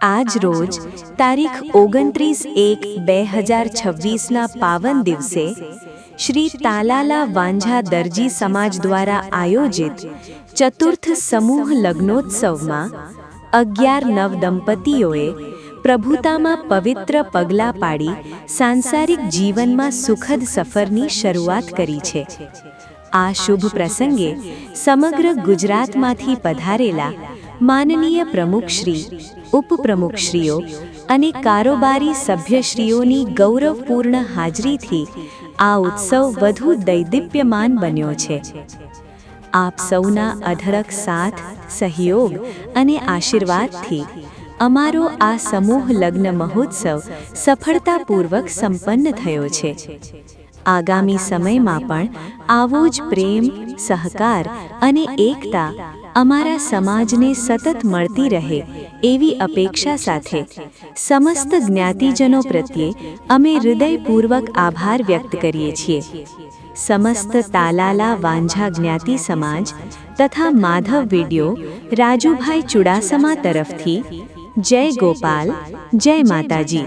આજ રોજ તારીખ 29/1/2026ના પાવન દિવસે શ્રી તાલાલા વાંઝા દરજી સમાજ દ્વારા આયોજિત ચતુર્થ સમૂહ લગ્નોત્સવમાં 11 નવદંપતીઓએ પ્રભુતામાં પવિત્ર પગલાં પાડી સાંસારિક જીવનમાં સુખદ સફરની શરૂઆત કરી છે। આ શુભ પ્રસંગે સમગ્ર ગુજરાતમાંથી પધારેલા માનનીય પ્રમુખશ્રી, ઉપપ્રમુખશ્રીઓ અને કારોબારી સભ્યશ્રીઓની ગૌરવપૂર્ણ હાજરીથી આ ઉત્સવ વધુ દૈદીપ્યમાન બન્યો છે। આપ સૌના અઢળક સાથ, સહયોગ અને આશીર્વાદથી અમારો આ સમૂહ લગ્ન મહોત્સવ સફળતાપૂર્વક સંપન્ન થયો છે। આગામી સમયમાં પણ આવો જ પ્રેમ, સહકાર અને એકતા અમારા સમાજને સતત મળતી રહે એવી અપેક્ષા સાથે સમસ્ત જ્ઞાતિજનો પ્રત્યે અમે હૃદયપૂર્વક આભાર વ્યક્ત કરીએ છીએ। સમસ્ત તાલાલા વાંઝા જ્ઞાતિ સમાજ તથા માધવ વિડિયો રાજુભાઈ ચુડાસમા તરફથી જય ગોપાલ, જય માતાજી।